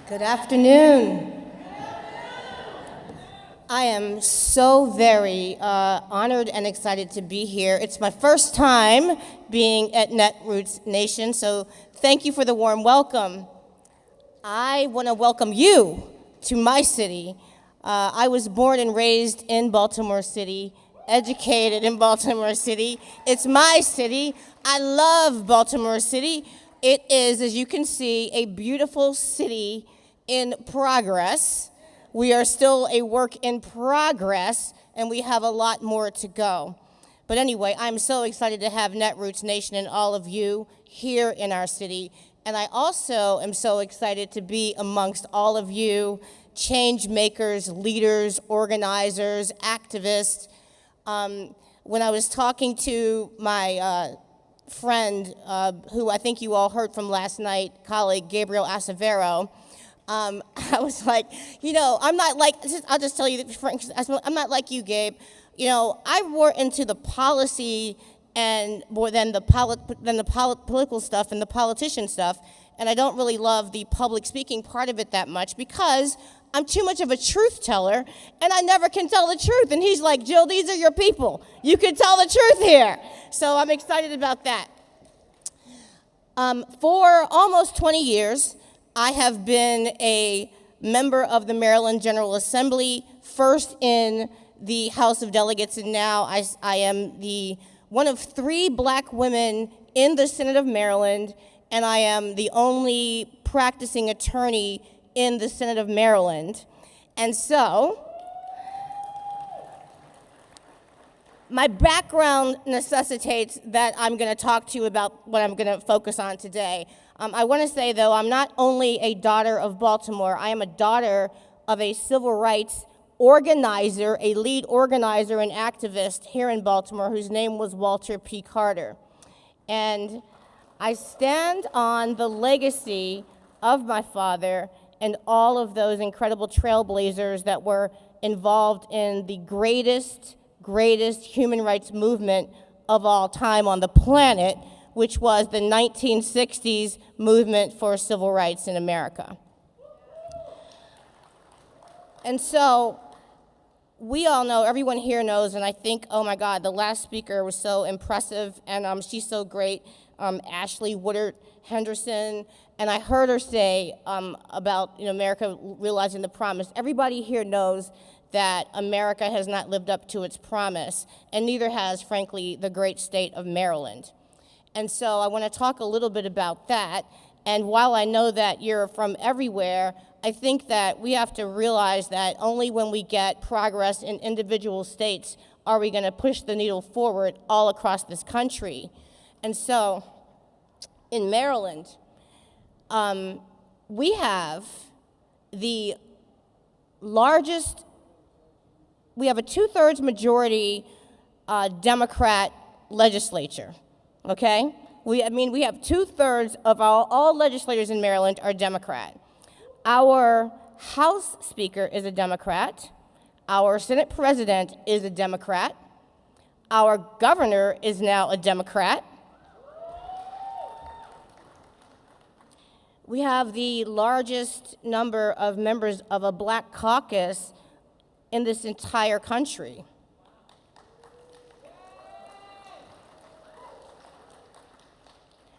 Good afternoon. I am so very honored and excited to be here. It's my first time being at Netroots Nation, so thank you for the warm welcome. I want to welcome you to my city. I was born and raised in Baltimore City, educated in Baltimore City. It's my city. I love Baltimore City. It is, as you can see, a beautiful city in progress. We are still a work in progress, and we have a lot more to go. But anyway, I'm so excited to have Netroots Nation and all of you here in our city. And I also am so excited to be amongst all of you, change makers, leaders, organizers, activists. When I was talking to my friend, who I think you all heard from last night, colleague Gabriel Acevero, I was like, I'm not like, I'll just tell you, I'm not like you, Gabe. I'm more into the policy and more than the political stuff and the politician stuff, and I don't really love the public speaking part of it that much because I'm too much of a truth teller, and I never can tell the truth. And he's like, Jill, these are your people. You can tell the truth here. So I'm excited about that. For almost 20 years, I have been a member of the Maryland General Assembly, first in the House of Delegates, and now I am one of 3 black women in the Senate of Maryland, and I am the only practicing attorney in the Senate of Maryland. And so, my background necessitates that I'm going to talk to you about what I'm going to focus on today. I want to say, though, I'm not only a daughter of Baltimore, I am a daughter of a civil rights organizer, a lead organizer and activist here in Baltimore, whose name was Walter P. Carter. And I stand on the legacy of my father and all of those incredible trailblazers that were involved in the greatest human rights movement of all time on the planet, which was the 1960s movement for civil rights in America. And so, we all know, everyone here knows, and I think, oh my God, the last speaker was so impressive, and she's so great, Ashley Woodard Henderson, and I heard her say about America realizing the promise. Everybody here knows that America has not lived up to its promise, and neither has, frankly, the great state of Maryland. And so I want to talk a little bit about that, and while I know that you're from everywhere, I think that we have to realize that only when we get progress in individual states are we going to push the needle forward all across this country. And so, in Maryland, we have the largest, we have a 2/3 majority Democrat legislature, okay? We have 2/3 of all legislators in Maryland are Democrat. Our House Speaker is a Democrat. Our Senate President is a Democrat. Our governor is now a Democrat. We have the largest number of members of a black caucus in this entire country.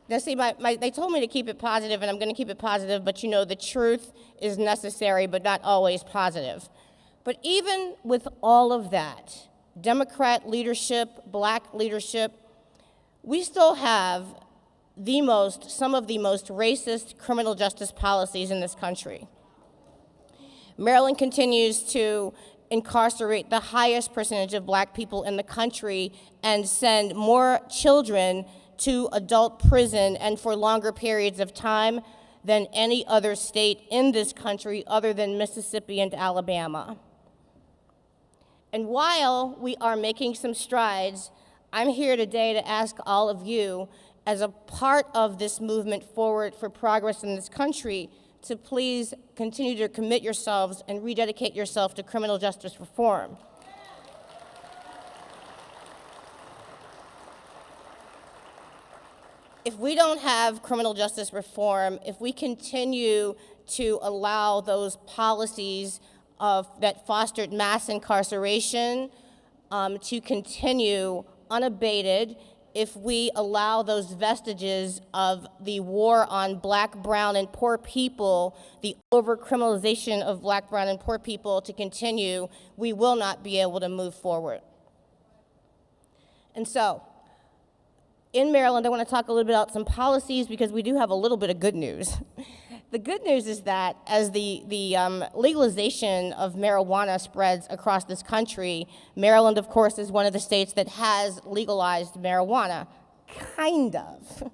Now see, they told me to keep it positive, and I'm going to keep it positive, but the truth is necessary, but not always positive. But even with all of that, Democrat leadership, black leadership, we still have some of the most racist criminal justice policies in this country. Maryland continues to incarcerate the highest percentage of black people in the country and send more children to adult prison and for longer periods of time than any other state in this country other than Mississippi and Alabama. And while we are making some strides, I'm here today to ask all of you, as a part of this movement forward for progress in this country, to please continue to commit yourselves and rededicate yourself to criminal justice reform. if we don't have criminal justice reform, if we continue to allow those policies that fostered mass incarceration to continue unabated, if we allow those vestiges of the war on black, brown, and poor people, the over-criminalization of black, brown, and poor people to continue, we will not be able to move forward. And so, in Maryland, I want to talk a little bit about some policies because we do have a little bit of good news. The good news is that as the legalization of marijuana spreads across this country, Maryland, of course, is one of the states that has legalized marijuana, kind of.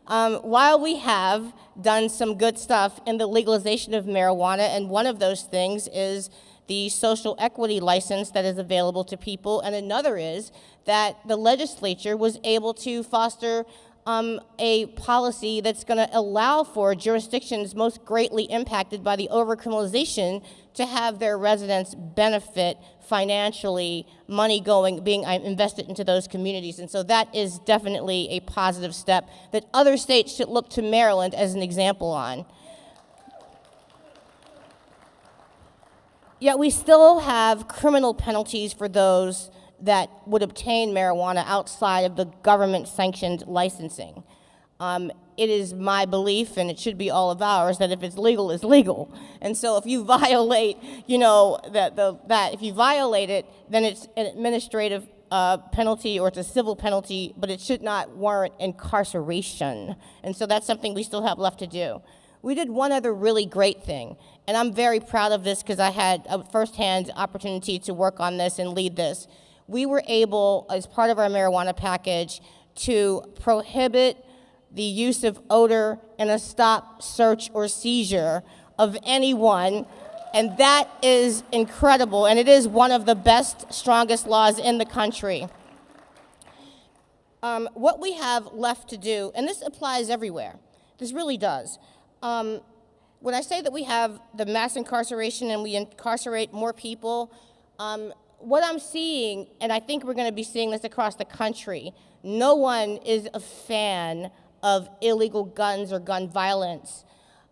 While we have done some good stuff in the legalization of marijuana, and one of those things is the social equity license that is available to people, and another is that the legislature was able to foster a policy that's going to allow for jurisdictions most greatly impacted by the overcriminalization to have their residents benefit financially, money being invested into those communities. And so that is definitely a positive step that other states should look to Maryland as an example on. Yet we still have criminal penalties for those that would obtain marijuana outside of the government-sanctioned licensing. It is my belief, and it should be all of ours, that if it's legal, it's legal. And so if you violate, if you violate it, then it's an administrative penalty or it's a civil penalty, but it should not warrant incarceration. And so that's something we still have left to do. We did one other really great thing, and I'm very proud of this because I had a firsthand opportunity to work on this and lead this. We were able, as part of our marijuana package, to prohibit the use of odor in a stop, search, or seizure of anyone, and that is incredible, and it is one of the best, strongest laws in the country. What we have left to do, and this applies everywhere, this really does. When I say that we have the mass incarceration and we incarcerate more people, what I'm seeing, and I think we're going to be seeing this across the country, no one is a fan of illegal guns or gun violence.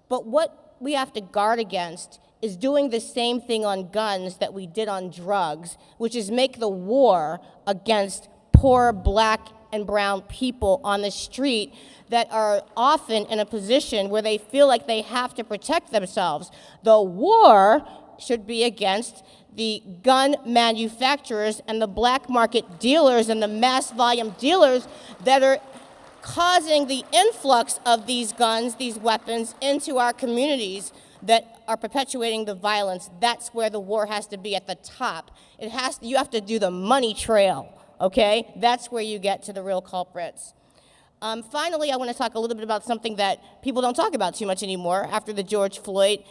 But what we have to guard against is doing the same thing on guns that we did on drugs, which is make the war against poor black and brown people on the street that are often in a position where they feel like they have to protect themselves. The war should be against the gun manufacturers and the black market dealers and the mass volume dealers that are causing the influx of these guns, these weapons, into our communities that are perpetuating the violence. That's where the war has to be, at the top. You have to do the money trail, okay? That's where you get to the real culprits. Finally, I want to talk a little bit about something that people don't talk about too much anymore. After the George Floyd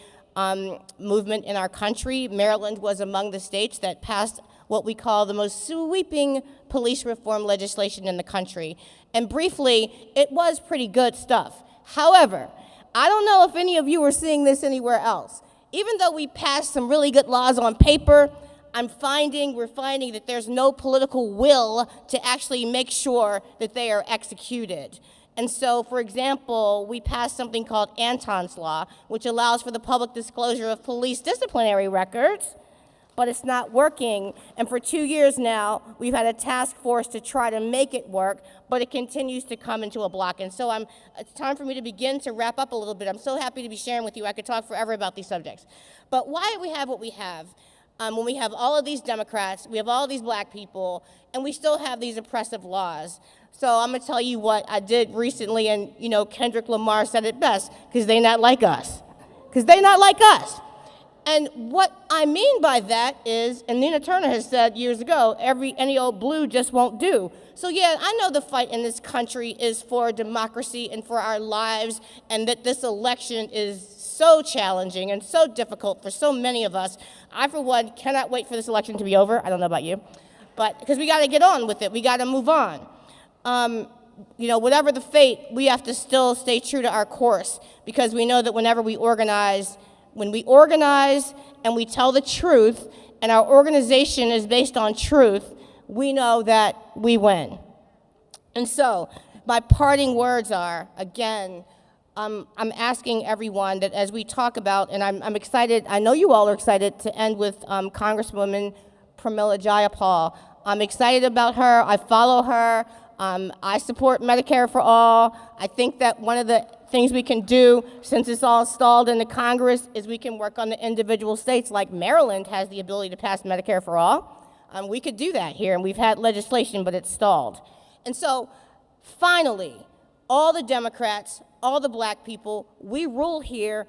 movement in our country, Maryland was among the states that passed what we call the most sweeping police reform legislation in the country. And briefly, it was pretty good stuff. However, I don't know if any of you are seeing this anywhere else. Even though we passed some really good laws on paper, we're finding that there's no political will to actually make sure that they are executed. And so, for example, we passed something called Anton's Law, which allows for the public disclosure of police disciplinary records, but it's not working. And for 2 years now, we've had a task force to try to make it work, but it continues to come into a block. And so it's time for me to begin to wrap up a little bit. I'm so happy to be sharing with you. I could talk forever about these subjects. But why do we have what we have? When we have all of these Democrats, we have all these black people, and we still have these oppressive laws. So I'm going to tell you what I did recently, and Kendrick Lamar said it best, because they're not like us. Because they're not like us. And what I mean by that is, and Nina Turner has said years ago, any old blue just won't do. So yeah, I know the fight in this country is for democracy and for our lives, and that this election is so challenging and so difficult for so many of us. I, for one, cannot wait for this election to be over. I don't know about you. But because we got to get on with it. We got to move on. Whatever the fate, we have to still stay true to our course, because we know that whenever we organize, when we organize and we tell the truth, and our organization is based on truth, we know that we win. And so, My parting words are, again, I'm asking everyone that as we talk about, and I'm excited, I know you all are excited to end with Congresswoman Pramila Jayapal. I'm excited about her. I follow her. I support Medicare for all. I think that one of the things we can do, since it's all stalled in the Congress, is we can work on the individual states. Like Maryland has the ability to pass Medicare for all. We could do that here, and we've had legislation, but it's stalled. And so, finally, all the Democrats, all the black people, we rule here.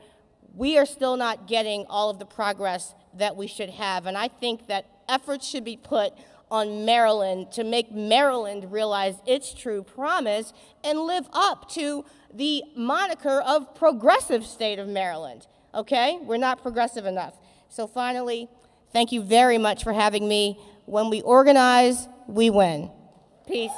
We are still not getting all of the progress that we should have. And I think that efforts should be put on Maryland to make Maryland realize its true promise and live up to the moniker of progressive state of Maryland, okay? We're not progressive enough. So finally, thank you very much for having me. When we organize, we win. Peace.